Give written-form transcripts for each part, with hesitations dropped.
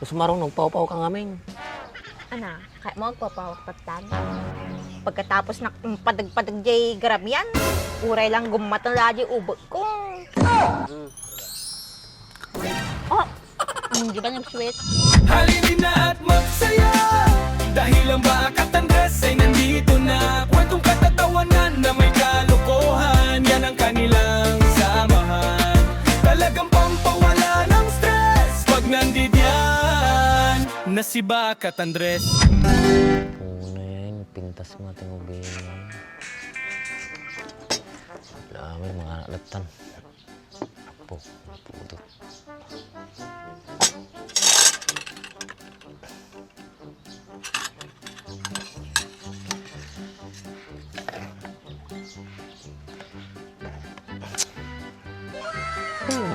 Gusto marunong pau-pau ka ngamin. Ana, kaya mo agpapawagpatan. Pagkatapos na padag-padag jay grab yan, uray lang gumatang lagi ubot ko. Oh, hindi ba nag-sweet? Halinin na at magsaya dahil ang Bakat Andres ay nandito na. Kwentong katatawanan na may kalokohan, yan ang kanilang samahan. Talagang pampawala ng stress pag nandidyan na si Bakat Andres. Una yan, pintas mga tinubin. Lami mga alatan. Po, puto.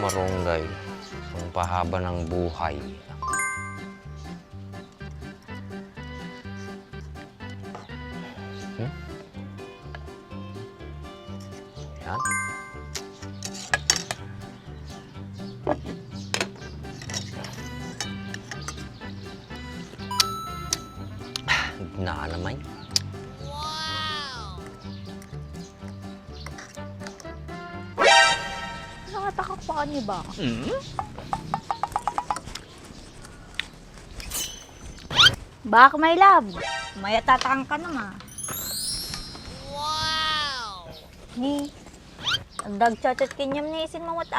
Marunggay, ang pahaba ng buhay. Yan. Na naman. Nakatakak pa ka niyo ba? Bak, my love. Maya tatakang ka naman. Wow! Ni, ang dagchat-chat kinyam ni isin mawat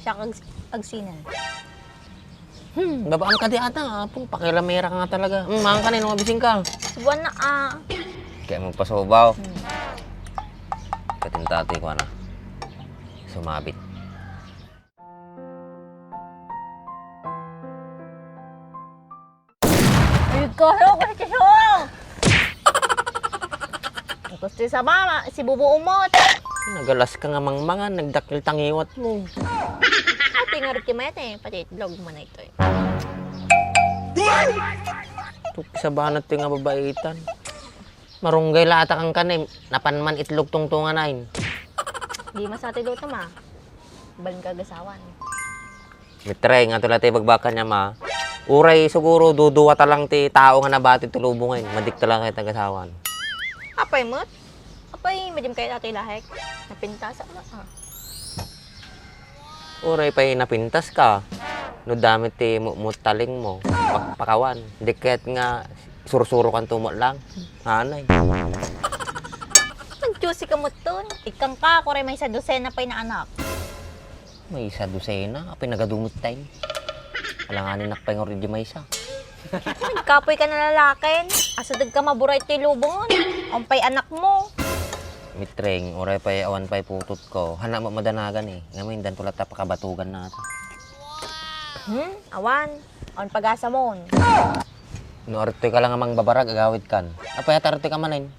siya kag agsinan. Babaan ka di ata, po. Pakilamera ka nga talaga. Mahang ka na, nung mabising ka. Subuan na Kaya magpasubaw. Katintati ko na. Sumabit. Ayun ko, kasi siyong! Gusto sa mama, si Bubu umot. Nagalas ka nga mangmangan, nagdakil tangiwat mo. Ate nga rin kimayat pati itlog mo na ito Tuki sa banat nga babaitan. Marunggay lata kang kanim, napanman itlog tungtungan nain. Di masati luto ma. Baling kagasawan. Mitray nga tula tayo bagbakan niya ma. Uray siguro duduwa talang ti tao nga nabati tulubong ngayon. Madik talang kayo tagasawan. Apay mo't? Apay, madim kayo dati lahek. Napintasa mo Uray pa napintas ka. No damit ti mutaling mo. Pakawan. Diket nga sursuro kan tumot lang. Hanay. Nag-juicy ka mo ton. Ikang ka, kore may sa dosena pa'y na anak. May isa dosena. Apay nagadumot tayo. Alanganin nakpay nga rin di may isa. Nagkapoy ka na lalakin. Asadag ka maburay ti lubon. Ampay anak mo. Mitreng, uray pa awan pa putot ko. Hana mo madanagan eh. Ngayon, dan pula tapakabatugan na ito. Awan. Awan pag-asa mo. No, artoy ka lang amang babarag, agawid kan. Apay at artoy ka manin.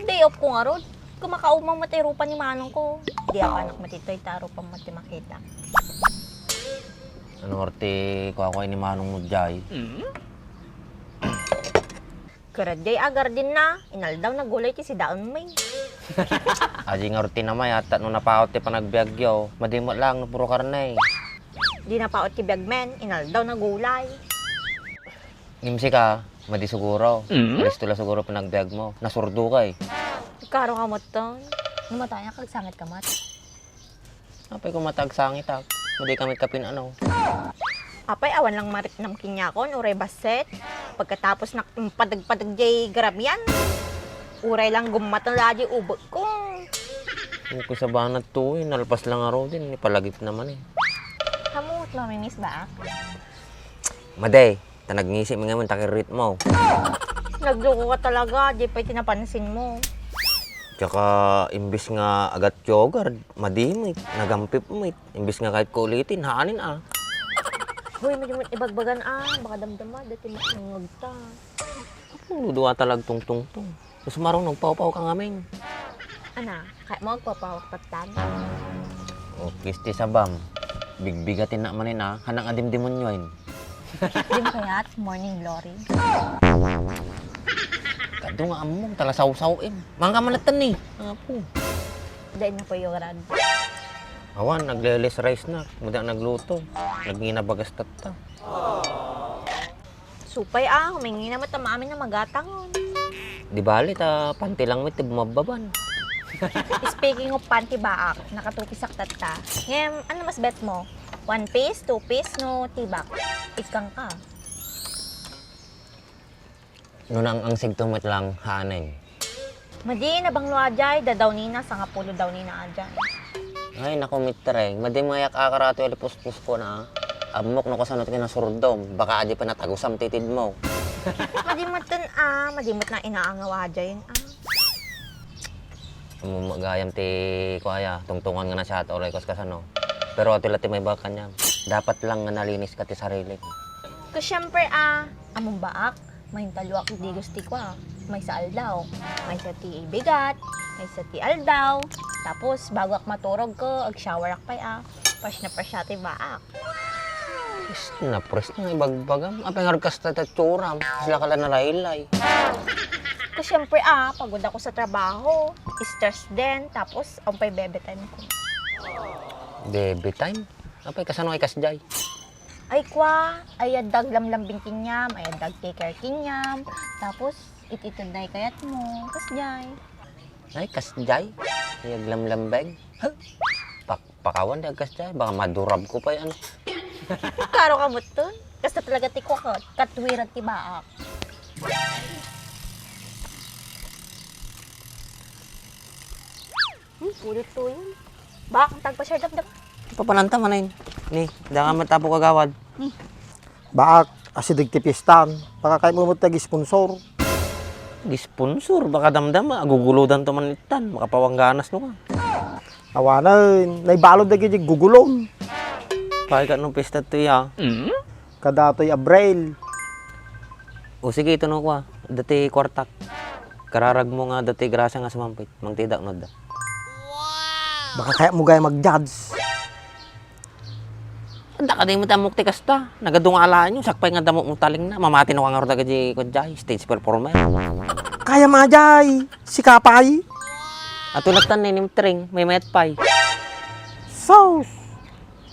Day off ko nga rod. Kumakaumang matirupan ni manong ko. Di ako anak matitoy, taro pa mati makita. Ano arti ko ako ni manong mudjay. Karaday agar din na. Inaldaw na gulay ti si Daon May. Aji nga arti naman yata nung napaot ti panagbiagyo. Madimot lang, no puro karnay. Di na paot ti Biagmen. Inaldaw na gulay. Nimsi ka, madi siguro. Alis tula siguro panagbiag mo. Nasurdo ka eh. Karo ka mo ton. Namataya kag sangit ka mat. Apay ko matagsangit ha. Madi kami kapin ano. Apay awan lang marit nam kinyakon. Uray baset. Pagkatapos na padag-padag jay grab yan. Uray lang gumatang lagi ubot ko. Uko sa banat to eh. Nalpas lang araw din. Ipalagip naman eh. Kamut mo, miss ba? Maday, tanagngisi mo nga mo takirit mo. Nagloko ka talaga. Di pa'y tinapansin mo. Tsaka, imbis nga agat yogurt, madimit, nagampip mo imbis nga kahit kulitin, haanin Hoy, medyo ibagbagan baka damdama, dati makangag ta. Luduwa talag tungtong-tong. Gusto marunong pau-pau ka ngamin. Ana, kaya mo agpapawagpatan. O, kisti sa bam. Bigbigatin na manin hanang adimdimon nyo Di mo kaya't morning glory. Kado nga among, tala saw-sawin. Mga kamanatan eh. Apo. Dahil na po yung rad. Awan, nagleles rice na. Mada nagluto. Nagnginabagas tatta. Supay humingi na matamamin na magatangon. Di bali, panty lang mit, bumababan. Speaking of panty baak, nakatukisak tata. Ngayon, ano mas bet mo? 1 piece, 2 piece, no tibak? Ikang ka. Nunang ang sigtumit lang, hanin. Madi na bang luajay, dadaw nina, sa nga pulo daw nina ajay. Ay, naku, mitreng. Madi mayak akarato yung pus-pus ko na. Amok na ko sanot ka na surdom. Baka adi pa natagusam titid mo. Madimot madimot na inaangaw ajay yun Magayam ti kuya, tungtungan nga na siya at oray kos kasano. Pero atila ti may baka niya. Dapat lang nga nalinis ka ti sarili. Kasi syempre among baak, may taluak di gusti ko May sa aldaw, may sa ti bigat, may sa ti aldaw. Tapos bago ak maturog ko, ag shower ak pa'y Fresh na fresh ti baak. Pres na ibagbagam. Apay nga kas tataturam. Sila ka lang nalaylay. Kasi syempre pagod ako sa trabaho, stress din, tapos pa'y bebe time ko. Baby time? Apay kasano ay kasjay? Ay ayadag lamlambing kinyam, ayadag take care kinyam, tapos ititod na kayat mo, kasjay. Ay, kasjay? Iyaglamlambeg? Pakawan di kasjay. Baka madurab ko pa yan. Karo ka mo to? Kasi talaga ti ko katwiran ti baak. Ulit to yun. Baak, ang tagpa-share dap. Papananta man yun. Ni, da nga matapo kagawad. Baak, asidig ti pistan. Baka kayo mo tag-sponsor. Gisponsor, baka damdam aguguludan to manitan. Makapawangganas no ka. Awanan, naibalod na gigi gugulong. Pakay ka nung pista to ya. Kadatoy Abril. O sige, ito no ko dati kwartak. Kararag mo nga dati grasa nga sumampit. Mangtidak no da. Baka kaya mo gaya mag-judge. Anda ka din mo tamok ti kasta. Nagadungalaan nyo. Sakpay nga damok mo taling na. Mamati no kang aruda ka di kudjay. Stage performer. Kaya majay, si Kapay. At ulatan na inimtring. May metpay. Sos.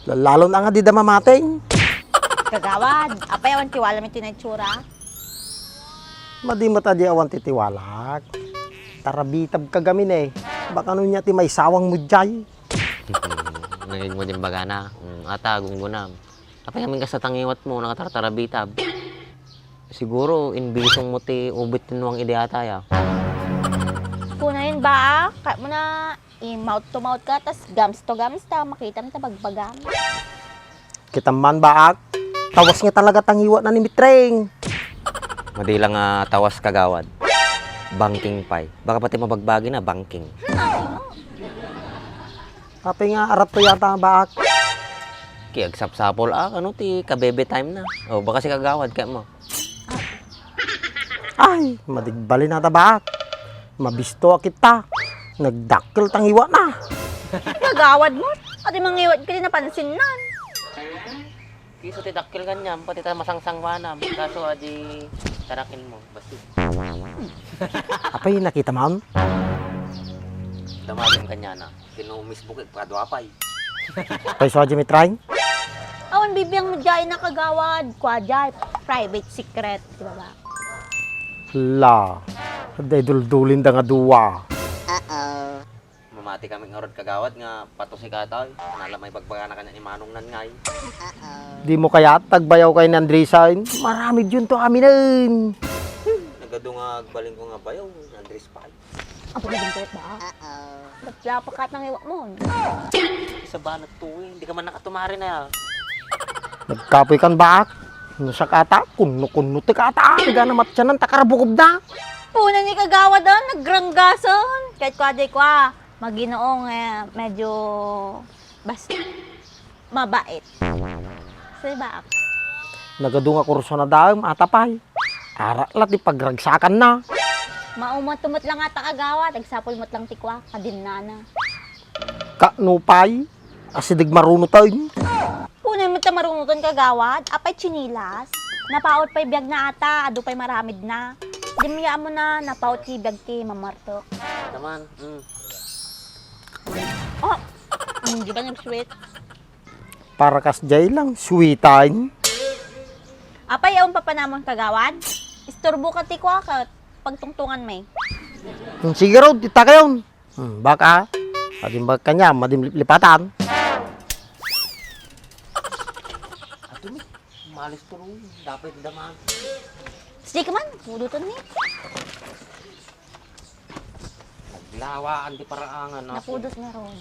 Lalo na nga di da mamating. Kagawad, apay awan tiwala may tinaytsura. Madi mata di awan titiwalak. Tarabitab kagamin Baka nun niya ti may sawang mudjay. Naging mo din baga na. Ata, gunggunam. Apay kami ka sa tangiwat mo. Nakatartarabitab. Siguro, inbisong mo ti ubit tinuang ideata ya. Kuna yun ba? Kaya mo na mouth to mouth ka, tas gums to gums ta, makita mo ta bagbagam. Kitaman baak. Tawas nga talaga tangiwa na ni Mitreng. Madilang tawas kagawad. Banking pay. Baka pati mabagbagi na, banking. Kapag nga arat to yata baak. Kiagsapsapol ano ti kabebe time na. O baka si kagawad kaya mo. Ay, madigbali na ta baak. Mabisto kita. Nagdakkel tangiwa na. Kagawad mo? Ati mangiwat ka din napansin nan. Kiso ti dakil kanyam, pati ta masangsang wanam. Kaso adi tarakin mo. Basti. Apay nakita man? Damagin kanya na. Kinumis bukit pagkadwapay. Apay so aja Mitreng. Awan bibiyang mudjay na kagawad. Kwadjay, private secret. Diba ba? La. Day duldulin da nga duwa. Mamati kami nga rod kagawad nga pato si katay. Nala may bagbaga na kanya ni Manong Nangay. Di mo kaya tagbayaw kay ni Andresain? Marami yun to aminin. Nagado nga baling ko nga bayaw. Andres pa. Ang pagkagumpit ba? Napakat ng iwak mo. Isa ba na to eh. Hindi ka man nakatumari na ya. Nagkapoy kan baak. Nusa kata, kuno-kuno ti kata. Higa na matyanan, takarabukob na. Una ni kagawad nagranggason. Kahit kwaday kwa, maginoong medyo mabait. Sa baak. Nagadunga kurso na daw, atapay. Arat di pagragsakan na. Maumatumot lang ata kagawad. Agsapol mo't lang tikwa. Kadinana. Kanupay. Asidig maruno tayo. Una mo ta marunutan kagawad. Apay chinilas. Napaot pa'y biyag na ata. Ado pa'y maramid na. Dimya mo na. Napaot ki biyag ki mamarto. Naman. Oh! Di ba nag-sweet? Para kas jay lang, sweetan. Apay, awan pa namon kagawad? Isturbo ka ti kwa ka, pagtungtungan may. Sige raw, tita kayon. Baka, madim ba kanya, madim lipatan. Ato mi, malis ko rin. Dapat daman. Sige man, puduton ni. Naglawaan di paraangan. Napudot na ron.